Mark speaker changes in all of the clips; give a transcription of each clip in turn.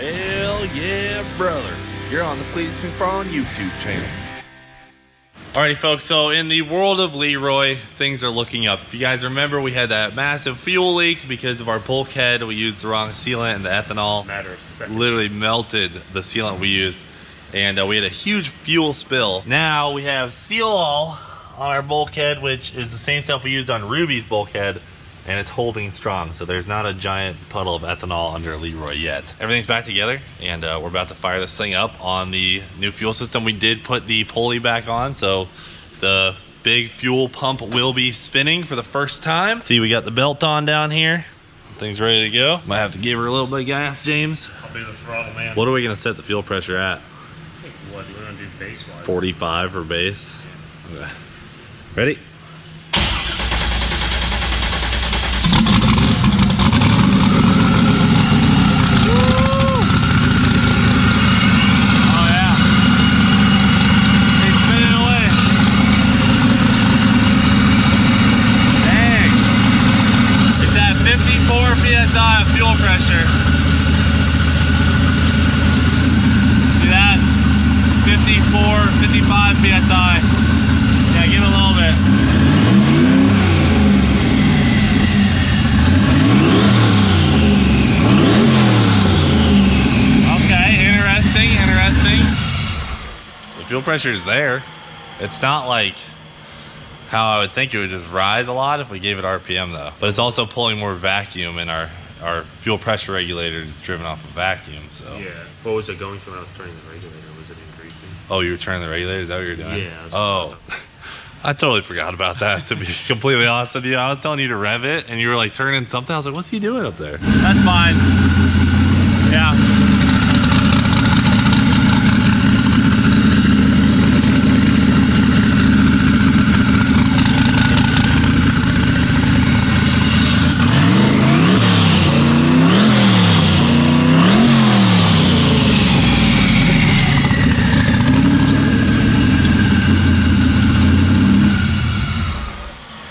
Speaker 1: Hell yeah, brother. You're on the Cleetus McFarland YouTube channel. Alrighty, folks, so in the world of Leroy, things are looking up. If you guys remember, we had that massive fuel leak because of our bulkhead. We used the wrong sealant, and the ethanol
Speaker 2: matter of seconds
Speaker 1: literally melted the sealant we used. And we had a huge fuel spill. Now we have Seal All on our bulkhead, which is the same stuff we used on Ruby's bulkhead, and it's holding strong. So there's not a giant puddle of ethanol under Leroy yet. Everything's back together, and we're about to fire this thing up on the new fuel system. We did put the pulley back on, so the big fuel pump will be spinning for the first time. See, we got the belt on down here. Thing's ready to go. Might have to give her a little bit of gas, James.
Speaker 2: I'll be the throttle man.
Speaker 1: What are we gonna set the fuel pressure at?
Speaker 2: What do we want to do base-wise?
Speaker 1: 45 for base. Okay. Ready? PSI of fuel pressure. See that? 54, 55 PSI. Yeah, give it a little bit. Okay, interesting. The fuel pressure is there. It's not like how I would think it would just rise a lot if we gave it RPM though. But it's also pulling more vacuum, and our fuel pressure regulator is driven off of vacuum, so.
Speaker 2: Yeah. What was it going to when I was turning the regulator? Was it increasing?
Speaker 1: Oh, you were turning the regulator? Is that what you were doing?
Speaker 2: Yeah.
Speaker 1: Oh. I totally forgot about that, to be completely honest with you. I was telling you to rev it, and you were like turning something. I was like, what's he doing up there? That's fine. Yeah.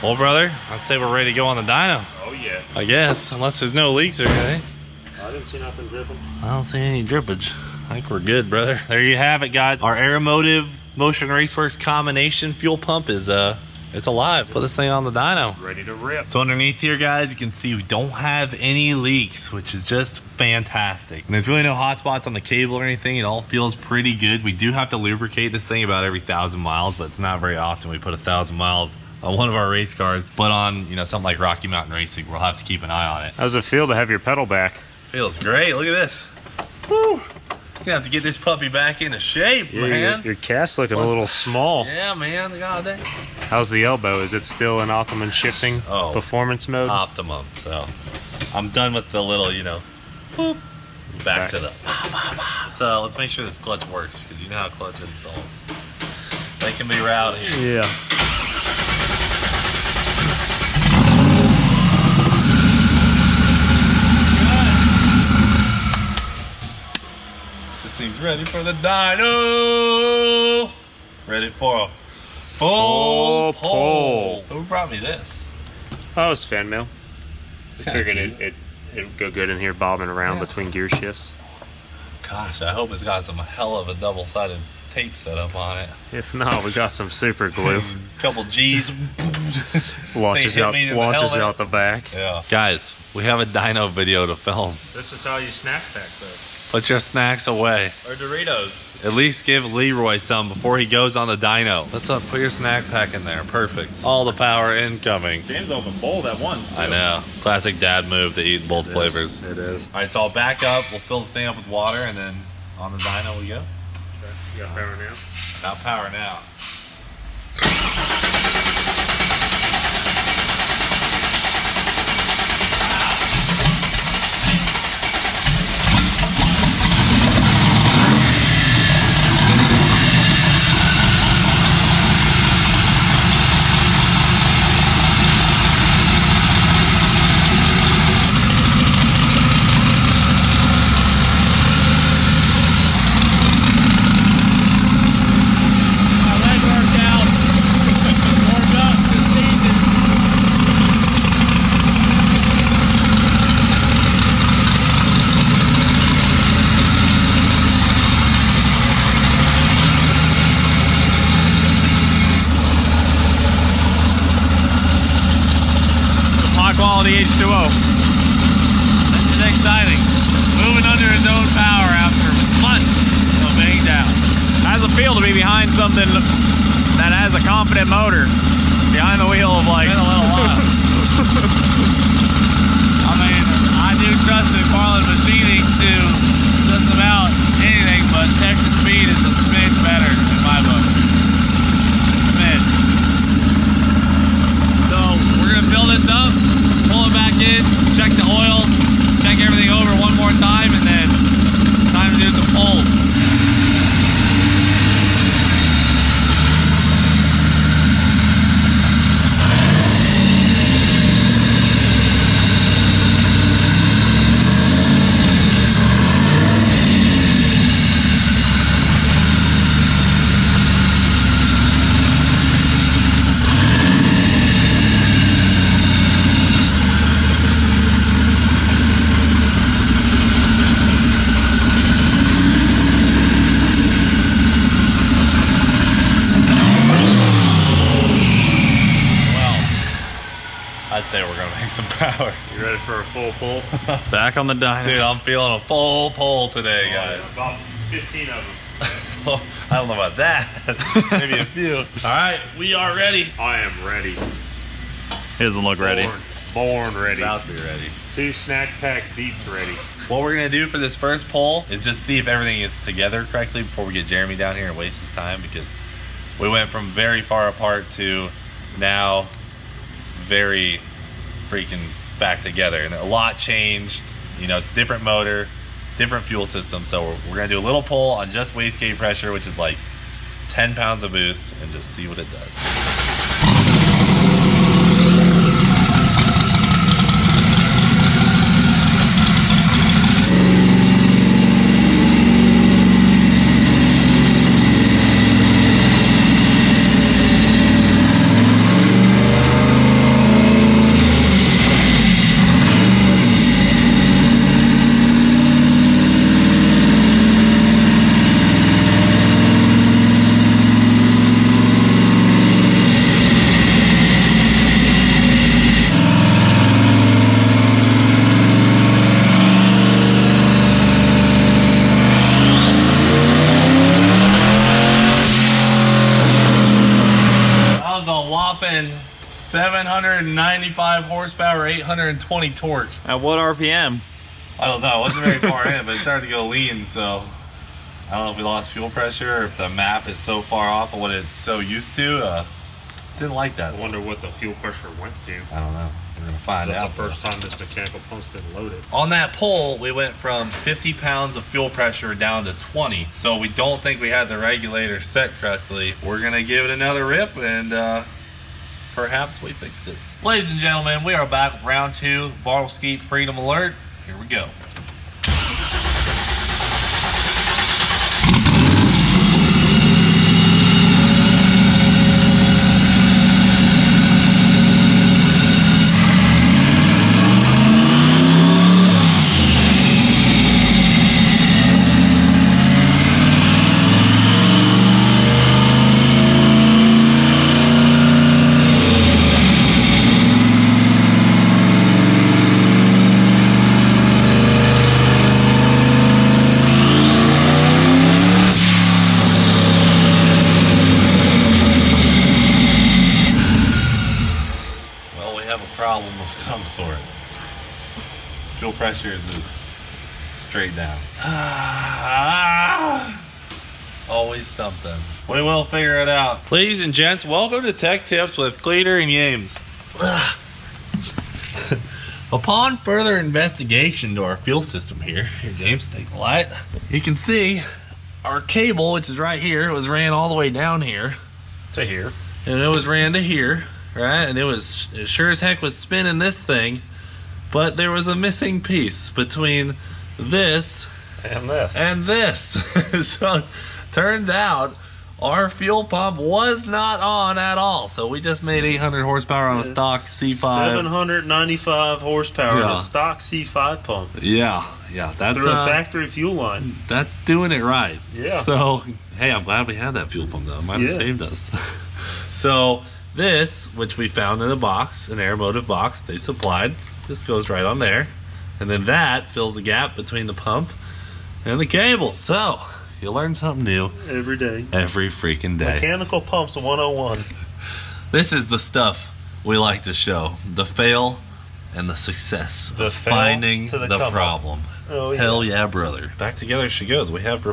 Speaker 1: Well, brother, I'd say we're ready to go on the dyno.
Speaker 2: Oh, yeah.
Speaker 1: I guess, unless there's no leaks or anything.
Speaker 2: I didn't see nothing dripping.
Speaker 1: I don't see any drippage. I think we're good, brother. There you have it, guys. Our Aeromotive Motion Raceworks combination fuel pump is, it's alive. Put this thing on the dyno.
Speaker 2: Ready to rip.
Speaker 1: So underneath here, guys, you can see we don't have any leaks, which is just fantastic. And there's really no hot spots on the cable or anything. It all feels pretty good. We do have to lubricate this thing about every 1,000 miles, but it's not very often we put 1,000 miles on one of our race cars. But on, you know, something like Rocky Mountain Racing, we'll have to keep an eye on it.
Speaker 2: How does it feel to have your pedal back?
Speaker 1: Feels great. Look at this. Woo! Gonna have to get this puppy back into shape, man.
Speaker 2: Your cast's looking a little small.
Speaker 1: Yeah, man. God dang.
Speaker 2: How's the elbow? Is it still in optimum shifting performance mode?
Speaker 1: Optimum. So I'm done with the little, you know, boop, back to the. So let's make sure this clutch works, because you know how clutch installs. They can be rowdy.
Speaker 2: Yeah.
Speaker 1: Thing's ready for the dyno. Ready for a full pull. Who brought me this?
Speaker 2: Oh, it was fan mail. I figured it would go good in here bobbing around between gear shifts.
Speaker 1: Gosh, I hope it's got some hell of a double-sided tape set up on it.
Speaker 2: If not, we got some super glue.
Speaker 1: Couple G's.
Speaker 2: launches out the back.
Speaker 1: Yeah. Guys, we have a dyno video to film.
Speaker 2: This is how you snack pack though.
Speaker 1: Put your snacks away.
Speaker 3: Or Doritos.
Speaker 1: At least give Leroy some before he goes on the dyno. Let's put your snack pack in there. Perfect. All the power incoming.
Speaker 3: James opened both at once. Too.
Speaker 1: I know. Classic dad move to eat both flavors.
Speaker 2: It is.
Speaker 1: All right, so I'll back up. We'll fill the thing up with water, and then on the dyno we go.
Speaker 2: Okay. You got power now?
Speaker 1: Got power now.
Speaker 3: My leg hurts.
Speaker 2: all the H2O.
Speaker 1: This is exciting. Moving under his own power after months of being down.
Speaker 2: How's it feel to be behind something that has a competent motor? Behind the wheel of like...
Speaker 1: Been a little while. I mean, I do trust McFarland machining to just about anything, but Texas speed is a smidge better in my book. Smidge. So we're gonna fill this up, pull it back in, check the oil, check everything over one more time, and then time to do some pulls. I'd say we're gonna make some power.
Speaker 2: You ready for a full pull? Back on the dyno.
Speaker 1: Dude, I'm feeling a full pull today, guys.
Speaker 2: About 15 of them.
Speaker 1: Well, I don't know about that. Maybe a few. All right, we are ready.
Speaker 2: I am ready. He doesn't look ready. Born ready.
Speaker 1: About to be ready.
Speaker 2: 2 snack pack deeps ready.
Speaker 1: What we're gonna do for this first pull is just see if everything is together correctly before we get Jeremy down here and waste his time, because we went from very far apart to now very freaking back together, and a lot changed. You know, it's a different motor, different fuel system. So we're gonna do a little pull on just wastegate pressure, which is like 10 pounds of boost, and just see what it does. Whopping 795 horsepower, 820 torque.
Speaker 2: At what RPM?
Speaker 1: I don't know. It wasn't very far in, but it started to go lean. So I don't know if we lost fuel pressure or if the map is so far off of what it's so used to. Didn't like that.
Speaker 2: I wonder what the fuel pressure went to.
Speaker 1: I don't know. We're gonna find out.
Speaker 2: That's the first time this mechanical pump's been loaded.
Speaker 1: On that pull, we went from 50 pounds of fuel pressure down to 20. So we don't think we had the regulator set correctly. We're gonna give it another rip, and perhaps we fixed it. Ladies and gentlemen, we are back with round 2, Bottle Skeet Freedom Alert. Here we go. Of some sort. Fuel pressure is straight down. Always something. We will figure it out. Ladies and gents, welcome to Tech Tips with Cleeter and Yames. Upon further investigation to our fuel system here, James, take the light. You can see our cable, which is right here, it was ran all the way down here
Speaker 2: to here,
Speaker 1: and it was ran to here. Right, and it sure as heck was spinning this thing, but there was a missing piece between this
Speaker 2: and this.
Speaker 1: So turns out our fuel pump was not on at all. So we just made 800 horsepower on a stock C5.
Speaker 2: 795 horsepower on a stock C5 pump.
Speaker 1: Yeah, that's
Speaker 2: through a factory fuel line.
Speaker 1: That's doing it right.
Speaker 2: Yeah.
Speaker 1: So hey, I'm glad we had that fuel pump though. It might have saved us. So This, which we found in a box, an air motive box they supplied, this goes right on there. And then that fills the gap between the pump and the cable. So, you learn something new
Speaker 2: every day.
Speaker 1: Every freaking day.
Speaker 3: Mechanical pumps 101.
Speaker 1: This is the stuff we like to show. The fail and the success
Speaker 3: The
Speaker 1: of
Speaker 3: fail
Speaker 1: finding
Speaker 3: to the
Speaker 1: the
Speaker 3: come up.
Speaker 1: problem.
Speaker 3: Oh, yeah.
Speaker 1: Hell yeah, brother. Back together she goes. We have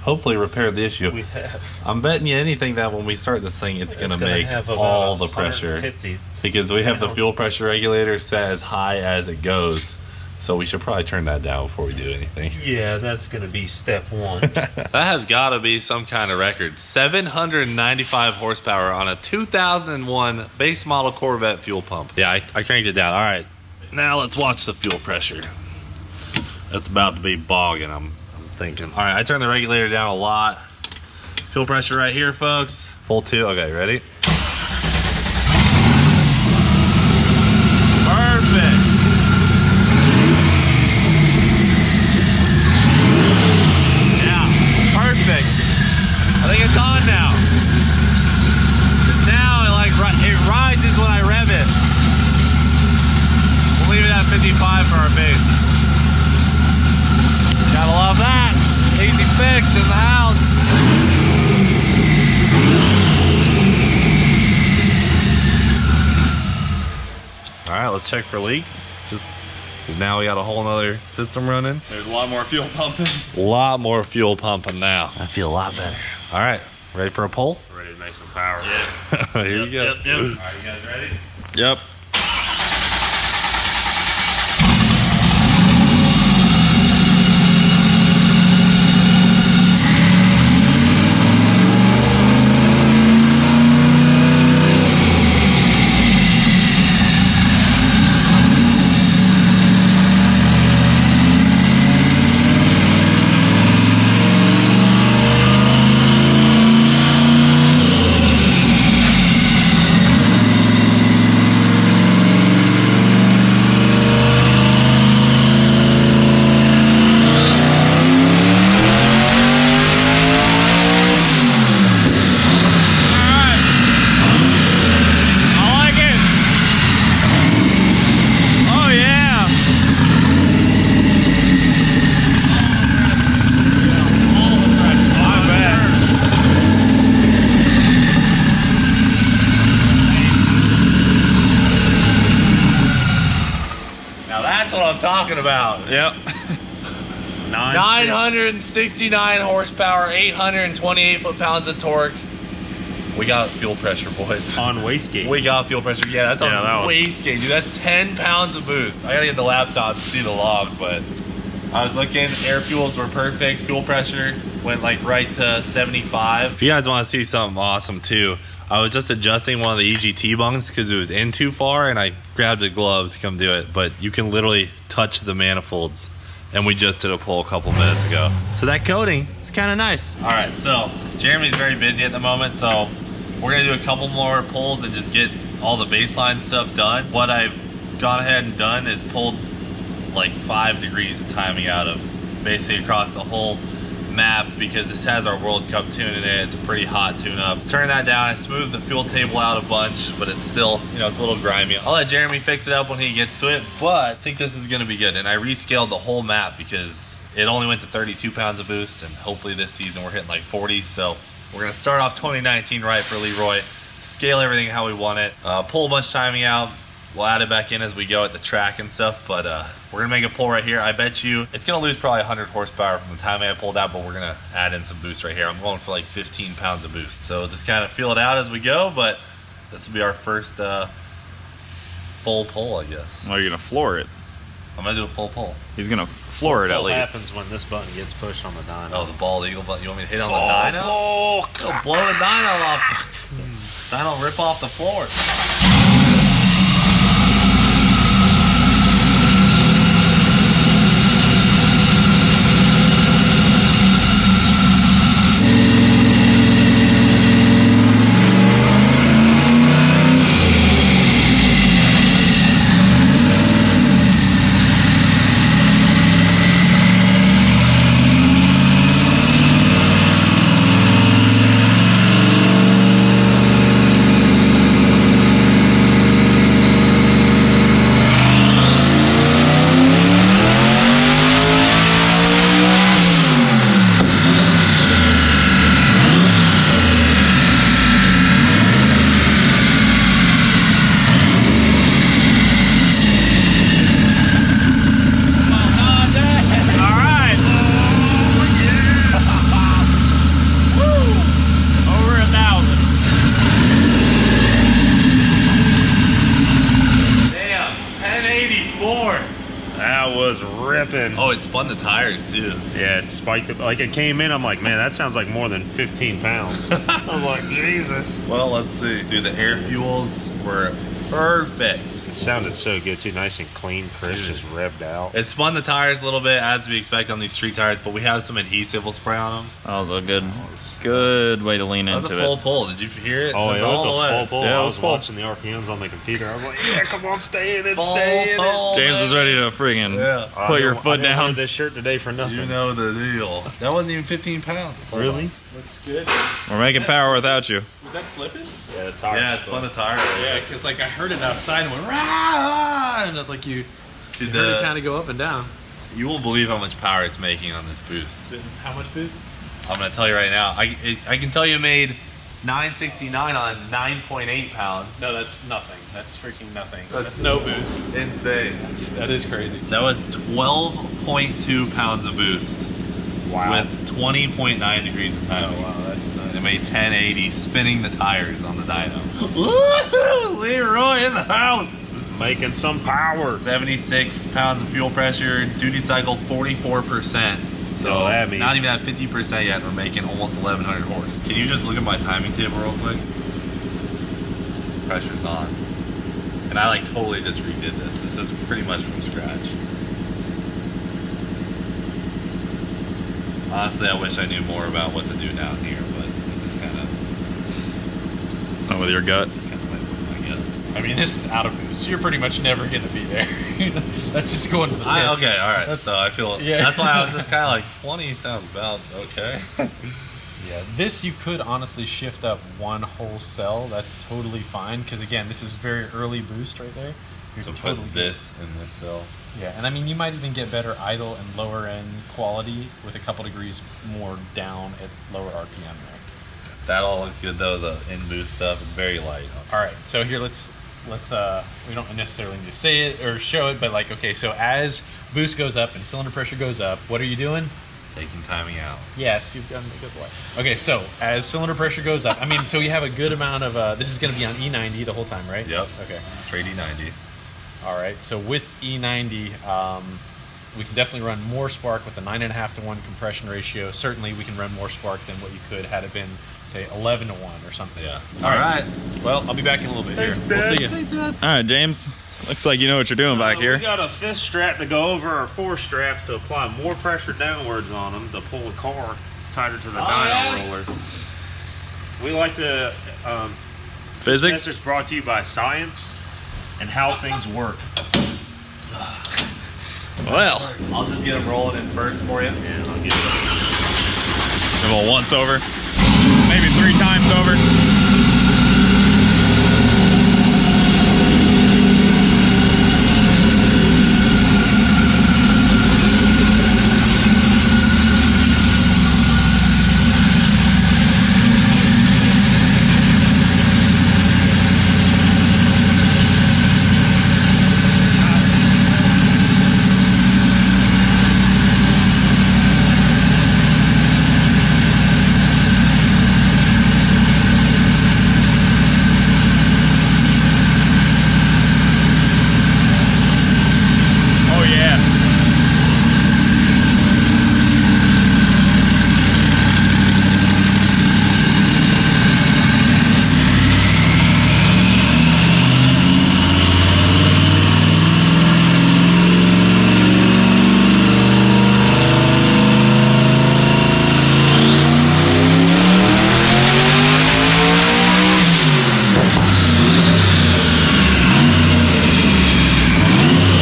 Speaker 1: hopefully repaired the issue.
Speaker 3: We have.
Speaker 1: I'm betting you anything that when we start this thing, it's going to make
Speaker 2: have about
Speaker 1: all the pressure.
Speaker 2: 150.
Speaker 1: Because we have the fuel pressure regulator set as high as it goes. So we should probably turn that down before we do anything.
Speaker 2: Yeah, that's going to be step one.
Speaker 1: That has got to be some kind of record. 795 horsepower on a 2001 base model Corvette fuel pump. Yeah, I cranked it down. All right, now let's watch the fuel pressure. It's about to be bogging, I'm thinking. All right, I turned the regulator down a lot. Fuel pressure right here, folks. Full 2. Okay, ready? Perfect. Perfect. I think it's on now. Now it rises when I rev it. We'll leave it at 55 for our base. Gotta love that. Easy fix in the house. All right, let's check for leaks. Because now we got a whole nother system running.
Speaker 3: There's a lot more fuel pumping.
Speaker 1: A lot more fuel pumping now. I feel a lot better. All right, ready for a pull?
Speaker 2: Ready to make some power.
Speaker 1: Yeah. Here you go.
Speaker 2: Yep. All right, you guys ready?
Speaker 1: Yep. Talking about. Yep. 969 horsepower, 828 foot-pounds of torque. We got fuel pressure, boys.
Speaker 2: On wastegate.
Speaker 1: We got fuel pressure. Yeah, that's on
Speaker 2: that
Speaker 1: wastegate, dude. That's 10 pounds of boost. I gotta get the laptop to see the log, but I was looking. Air fuels were perfect. Fuel pressure went like right to 75. If you guys want to see something awesome too, I was just adjusting one of the EGT bungs because it was in too far, and I grabbed a glove to come do it. But you can literally touch the manifolds, and we just did a pull a couple minutes ago. So that coating is kind of nice. All right, so Jeremy's very busy at the moment, so we're gonna do a couple more pulls and just get all the baseline stuff done. What I've gone ahead and done is pulled like 5 degrees of timing out of basically across the whole map because this has our World Cup tune in it. It's a pretty hot tune up. Turn that down. I smoothed the fuel table out a bunch, but it's still, you know, it's a little grimy. I'll let Jeremy fix it up when he gets to it, but I think this is gonna be good. And I rescaled the whole map because it only went to 32 pounds of boost, and hopefully this season we're hitting like 40. So we're gonna start off 2019 right for Leroy, scale everything how we want it, pull a bunch of timing out. We'll add it back in as we go at the track and stuff, but we're gonna make a pull right here. I bet you it's gonna lose probably 100 horsepower from the timing I pulled out, but we're gonna add in some boost right here. I'm going for like 15 pounds of boost. So just kind of feel it out as we go, but this will be our first full pull, I guess.
Speaker 3: Well, you're gonna floor it.
Speaker 1: I'm gonna do a full pull.
Speaker 3: He's gonna floor it at
Speaker 2: What
Speaker 3: least.
Speaker 2: happens when this button gets pushed on the dyno?
Speaker 1: Oh, the bald eagle button. You want me to hit on the dyno?
Speaker 2: Oh,
Speaker 1: It'll blow the dyno off. Dyno rip off the floor.
Speaker 2: slipping.
Speaker 1: Oh, it spun the tires too.
Speaker 2: Yeah, it spiked it. Like it came in, I'm like, man, that sounds like more than 15 pounds. I'm like, Jesus.
Speaker 1: Well, let's see. Dude, the air fuels were perfect.
Speaker 2: It sounded so good too, nice and clean, crisp, just revved out.
Speaker 1: It spun the tires a little bit as we expect on these street tires, but we have some adhesive we'll spray on them.
Speaker 3: That was a good way to lean
Speaker 1: That was
Speaker 3: into
Speaker 1: a full
Speaker 3: it.
Speaker 1: pull. Did you hear it?
Speaker 2: Oh, it was a full pull.
Speaker 3: Yeah, it
Speaker 2: I
Speaker 3: was
Speaker 2: was
Speaker 3: full.
Speaker 2: watching the RPMs on the computer. I was like, yeah, come on, stay in it,
Speaker 1: Full
Speaker 2: stay in it.
Speaker 1: pull,
Speaker 3: James was
Speaker 1: baby.
Speaker 3: ready to friggin'
Speaker 1: Yeah.
Speaker 3: put your
Speaker 2: I
Speaker 3: foot
Speaker 2: didn't wear
Speaker 3: down.
Speaker 2: this shirt today for nothing.
Speaker 1: You know the deal. That wasn't even 15 pounds.
Speaker 2: Really?
Speaker 4: Looks good.
Speaker 3: We're making power without you.
Speaker 4: Was that slipping?
Speaker 2: Yeah, the tires.
Speaker 1: Yeah, it spun the tire.
Speaker 4: Yeah, because like I heard it outside and went rah, and it's like you
Speaker 1: Dude,
Speaker 4: heard it kind of go up and down.
Speaker 1: you won't believe how much power it's making on this boost.
Speaker 4: This is how much boost?
Speaker 1: I'm gonna tell you right now. I can tell you it made 969 on 9.8 pounds.
Speaker 4: No, that's nothing. That's freaking nothing. That's no boost.
Speaker 1: Insane.
Speaker 4: That is crazy.
Speaker 1: That was 12.2 pounds of boost
Speaker 2: Wow.
Speaker 1: with 20.9 degrees of timing.
Speaker 4: Oh wow, that's nice.
Speaker 1: It made 1080 spinning the tires on the dyno. Woo! Leroy in the house.
Speaker 2: Making some power.
Speaker 1: 76 pounds of fuel pressure, duty cycle 44%. So
Speaker 2: that means-
Speaker 1: not even at 50% yet, we're making almost 1100 horse. Can you just look at my timing table real quick? Pressure's on. And I like totally just redid this. This is pretty much from scratch. Honestly, I wish I knew more about what to do down here, but I just kind of
Speaker 3: Not with your gut.
Speaker 1: went with my gut.
Speaker 4: I mean, this is out of boost. So you're pretty much never going to be there. That's just going to the pits.
Speaker 1: Okay, all right. So I feel
Speaker 4: Yeah.
Speaker 1: that's why I was just kind of like 20 sounds about okay.
Speaker 4: Yeah, this you could honestly shift up one whole cell. That's totally fine because again, this is very early boost right there. You're
Speaker 1: So
Speaker 4: totally
Speaker 1: put
Speaker 4: good.
Speaker 1: this in this cell.
Speaker 4: Yeah, and I mean, you might even get better idle and lower end quality with a couple degrees more down at lower RPM there.
Speaker 1: That all looks good though. The in boost stuff, it's very light.
Speaker 4: All right, so here let's we don't necessarily need to say it or show it, but like okay, so as boost goes up and cylinder pressure goes up, what are you doing?
Speaker 1: Taking timing out.
Speaker 4: Yes, you've done a good boy. Okay, so as cylinder pressure goes up, I mean, so you have a good amount of this is going to be on E90 the whole time, right?
Speaker 1: Yep.
Speaker 4: Okay.
Speaker 1: Straight E90.
Speaker 4: All right, so with E90, we can definitely run more spark with a 9.5 to 1 compression ratio. Certainly, we can run more spark than what you could had it been, say, 11 to 1 or something.
Speaker 1: Yeah.
Speaker 4: All right. Well, I'll be back in a little bit
Speaker 2: Thanks,
Speaker 4: here. We'll
Speaker 2: Dad.
Speaker 4: see you.
Speaker 3: All right, James. Looks like you know what you're doing back
Speaker 2: We
Speaker 3: here.
Speaker 2: got a fifth strap to go over our four straps to apply more pressure downwards on them to pull the car tighter to the dyno roller. We like to. This
Speaker 3: Physics?
Speaker 2: message brought to you by science and how things work.
Speaker 3: Well,
Speaker 1: I'll just get them rolling in first for you.
Speaker 2: And I'll get
Speaker 3: give a once over. Maybe 3 times over. Oh yeah.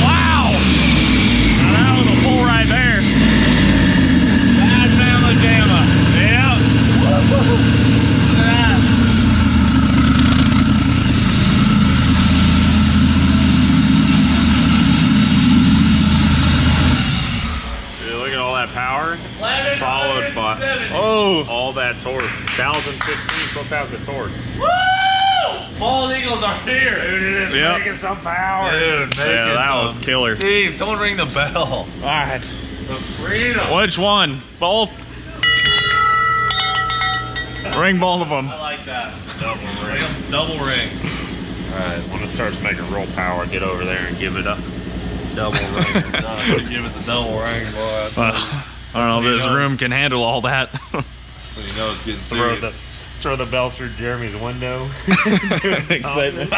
Speaker 3: Wow! Now that was a pull right there. Bad family jamma. Yeah. Look at that.
Speaker 2: Dude, look at all that power followed by all that torque. 1,015 foot-pounds of torque.
Speaker 1: Woo! Bald Eagles are here.
Speaker 2: Dude, it is
Speaker 3: Yep.
Speaker 2: making some power.
Speaker 1: Dude,
Speaker 3: Yeah, that was killer.
Speaker 1: Steve, someone ring the bell.
Speaker 3: All right.
Speaker 1: The freedom.
Speaker 3: Which one? Both? Ring both of them.
Speaker 1: I like that. Double ring. Double ring.
Speaker 2: Alright, when it starts making roll power, get over there and give it up.
Speaker 1: double ring. Give it the double ring, boy.
Speaker 3: I don't know if this room can handle all that.
Speaker 1: So you know it's getting
Speaker 2: Throw
Speaker 1: serious.
Speaker 2: the bell through Jeremy's window.
Speaker 3: Excitement.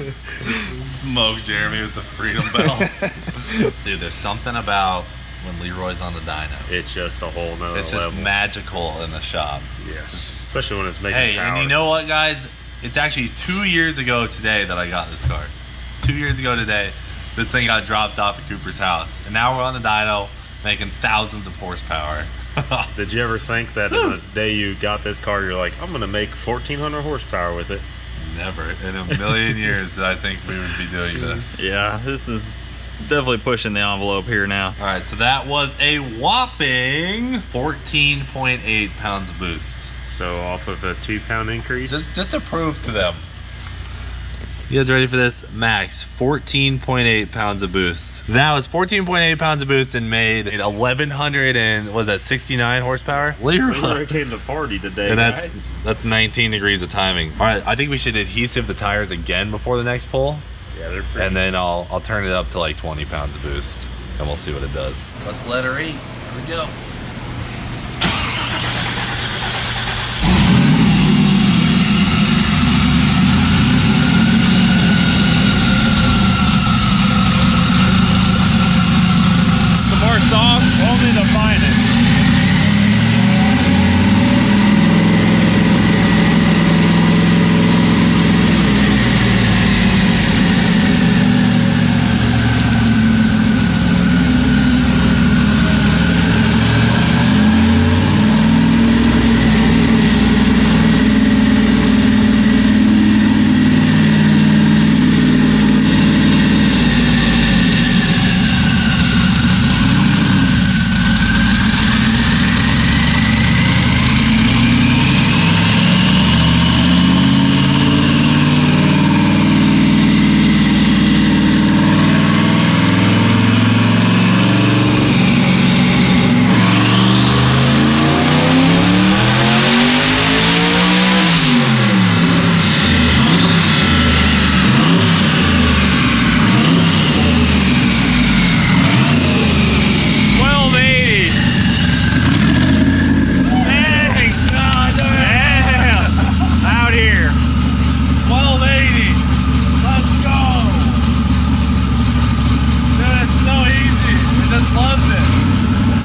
Speaker 1: Smoke Jeremy with the freedom bell. Dude, there's something about when Leroy's on the dyno.
Speaker 2: It's just a whole nother
Speaker 1: It's
Speaker 2: level.
Speaker 1: just magical in the shop.
Speaker 2: Yes. Especially when it's making
Speaker 1: Hey,
Speaker 2: power.
Speaker 1: and you know what, guys? It's actually 2 years ago today that I got this car. 2 years ago today, this thing got dropped off at Cooper's house. And now we're on the dyno, making thousands of horsepower.
Speaker 2: Did you ever think that in the day you got this car, you're like, I'm going to make 1,400 horsepower with it?
Speaker 1: Never in a million years did I think we would be doing this.
Speaker 3: Yeah, this is definitely pushing the envelope here now.
Speaker 1: All right, so that was a whopping 14.8 pounds of boost.
Speaker 2: So off of a 2-pound increase.
Speaker 1: Just to prove to them. You guys ready for this? Max 14.8 pounds of boost. That was 14.8 pounds of boost and made 1,100 and was that 69 horsepower?
Speaker 2: Leroy came to party today,
Speaker 1: And
Speaker 2: guys.
Speaker 1: that's 19 degrees of timing. All right, I think we should adhesive the tires again before the next pull,
Speaker 2: Yeah, they're pretty.
Speaker 1: and then I'll turn it up to like 20 pounds of boost, and we'll see what it does. Let's let her eat. Here we go.
Speaker 3: Some more sauce.
Speaker 2: Only the finest.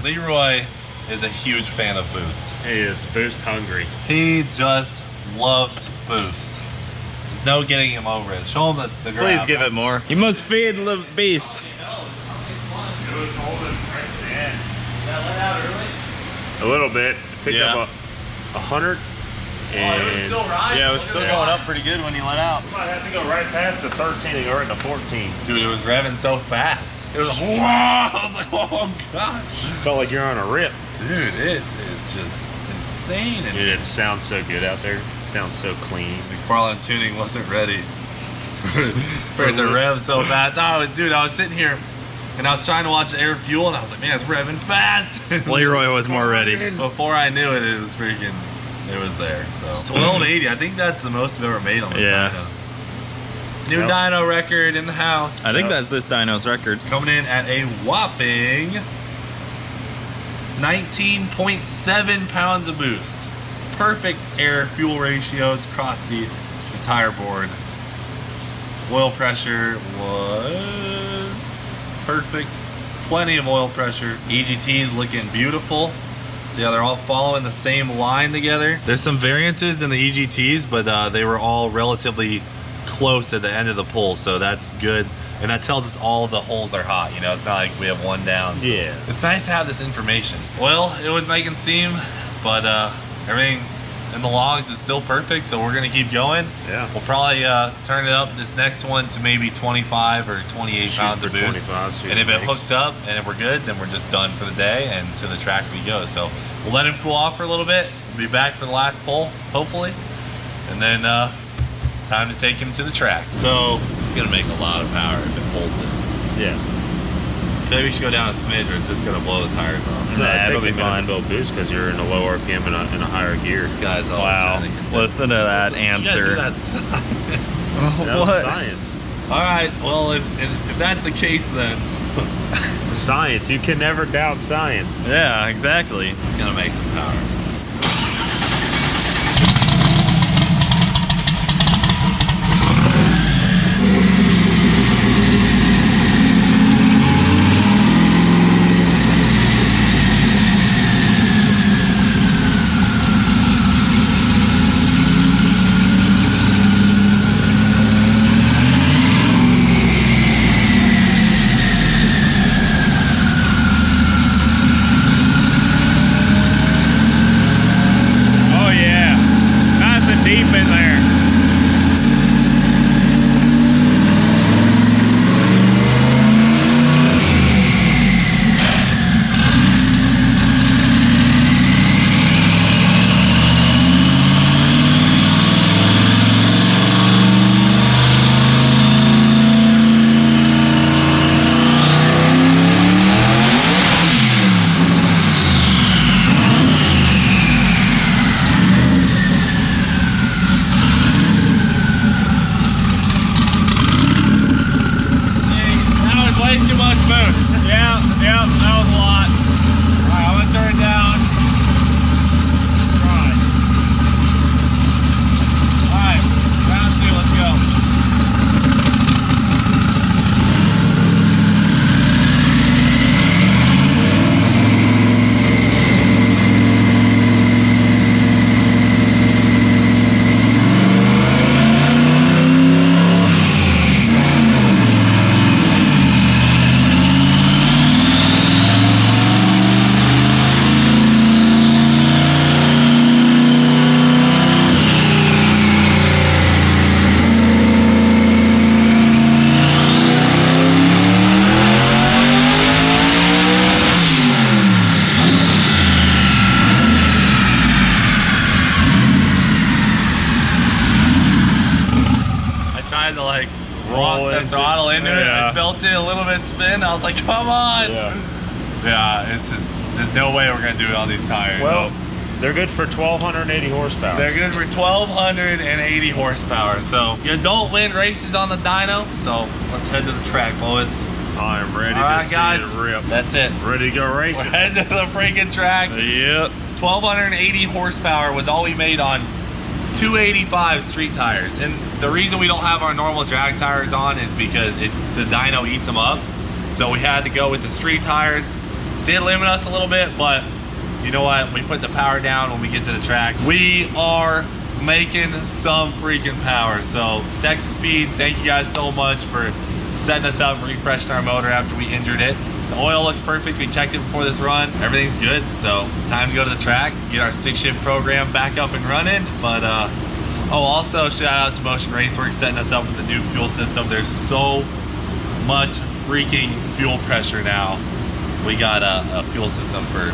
Speaker 1: Leroy is a huge fan of boost.
Speaker 2: He is boost hungry.
Speaker 1: He just loves boost. There's no getting him over it. Show him the grab.
Speaker 3: Please give it more. You must feed the beast.
Speaker 2: A little bit. Picked
Speaker 3: Yeah.
Speaker 2: up 100. And
Speaker 3: Yeah, it was still going up pretty good when you let out.
Speaker 2: might have to go right past the 13 and go right to 14.
Speaker 1: Dude, it was revving so fast. It was like, wow! I was like, oh gosh.
Speaker 2: Felt like you're on a rip.
Speaker 1: Dude, it is just insane. And
Speaker 2: Dude, it sounds so good out there. It sounds so clean.
Speaker 1: McFarland tuning wasn't ready for it to rev so fast. I was sitting here and I was trying to watch the air fuel and I was like, man, it's revving fast.
Speaker 3: Leroy was more ready.
Speaker 1: Before I knew it, it was freaking, it was there. So 1280, I think that's the most we've ever made on this
Speaker 3: Yeah.
Speaker 1: dyno. New
Speaker 2: Yep.
Speaker 1: dyno record in the house.
Speaker 3: I think that's this dyno's record.
Speaker 1: Coming in at a whopping 19.7 pounds of boost. Perfect air fuel ratios across the entire board. Oil pressure was perfect. Plenty of oil pressure. EGT's looking beautiful. So yeah, they're all following the same line together. There's some variances in the EGTs, but they were all relatively close at the end of the pull, so that's good. And that tells us all the holes are hot, you know, it's not like we have one down. So
Speaker 2: Yeah.
Speaker 1: it's nice to have this information. Well, it was making steam, but everything in the logs is still perfect, so we're gonna keep going.
Speaker 2: Yeah.
Speaker 1: We'll probably turn it up this next one to maybe 25 or 28
Speaker 2: Shoot
Speaker 1: pounds
Speaker 2: for
Speaker 1: of boost.
Speaker 2: 25, see
Speaker 1: And if
Speaker 2: what
Speaker 1: it
Speaker 2: makes.
Speaker 1: hooks up and if we're good, then we're just done for the day and to the track we go. So we'll let him cool off for a little bit. We'll be back for the last pull, hopefully. And then time to take him to the track. So it's gonna make a lot of power if it holds it.
Speaker 2: Yeah.
Speaker 1: Maybe we should go down a smidge or it's just gonna blow the tires off.
Speaker 2: No,
Speaker 3: Nah,
Speaker 2: it
Speaker 3: it'll
Speaker 2: takes
Speaker 3: be
Speaker 2: a minute
Speaker 3: fine.
Speaker 2: to build boost because you're in a low RPM and in a higher gear.
Speaker 1: This guy's always
Speaker 3: Wow.
Speaker 1: trying to convince-
Speaker 3: Listen to that
Speaker 1: You guys
Speaker 3: answer.
Speaker 1: hear that?
Speaker 2: That was
Speaker 3: What?
Speaker 2: science.
Speaker 1: All right, well, if that's the case, then
Speaker 2: Science. You can never doubt science.
Speaker 3: Yeah, exactly.
Speaker 1: it's gonna make some power.
Speaker 2: Oh yeah, nice and deep in there.
Speaker 1: That was way too much boost.
Speaker 2: Yeah, that was a lot.
Speaker 1: All right, I'm gonna turn it down.
Speaker 2: Right.
Speaker 1: All right, round 2, let's go. I tried to like rock
Speaker 2: Roll
Speaker 1: the
Speaker 2: into-
Speaker 1: throttle into it.
Speaker 2: yeah.
Speaker 1: I felt it a little bit spin. I was like, come on. Yeah, it's just, there's no way we're gonna do it on these tires.
Speaker 2: Well, they're good for 1,280 horsepower.
Speaker 1: They're good for 1,280 horsepower. So you don't win races on the dyno. So let's head to the track, boys.
Speaker 2: I am ready
Speaker 1: All right,
Speaker 2: to see
Speaker 1: guys.
Speaker 2: it rip.
Speaker 1: That's it.
Speaker 2: Ready to go
Speaker 1: We're
Speaker 2: racing.
Speaker 1: heading to the freaking track.
Speaker 3: Yep.
Speaker 1: 1,280 horsepower was all we made on 285 street tires. And the reason we don't have our normal drag tires on is because the dyno eats them up. So we had to go with the street tires. Did limit us a little bit, but you know what? We put the power down when we get to the track. We are making some freaking power. So Texas Speed, thank you guys so much for setting us up, refreshing our motor after we injured it. The oil looks perfect. We checked it before this run. Everything's good. So time to go to the track, get our stick shift program back up and running. But oh, also shout out to Motion Raceworks setting us up with the new fuel system. There's so much freaking fuel pressure now. We got a fuel system for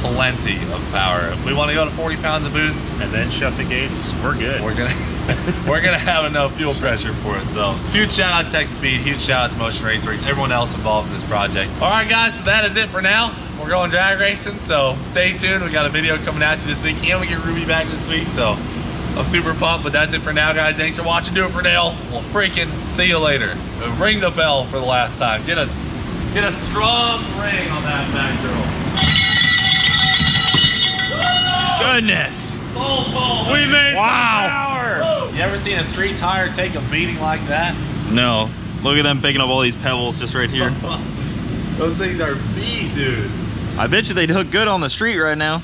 Speaker 1: plenty of power. If we want to go to 40 pounds of boost,
Speaker 2: And then shut the gates. We're good.
Speaker 1: we're gonna have enough fuel pressure for it. So huge shout out to Texas Speed, huge shout out to Motion Raceworks, everyone else involved in this project. All right, guys, so that is it for now. We're going drag racing, so stay tuned. We got a video coming at you this week, and we get Ruby back this week. So I'm super pumped, but that's it for now, guys. Thanks for watching. Do it for Dale. We'll freaking see you later. Ring the bell for the last time. Get a strong ring on that back girl.
Speaker 3: Goodness.
Speaker 2: We made
Speaker 3: Wow.
Speaker 2: some power.
Speaker 1: You ever seen a street tire take a beating like that?
Speaker 3: No. Look at them picking up all these pebbles just right here.
Speaker 1: Those things are beat, dude.
Speaker 3: I bet you they'd hook good on the street right now.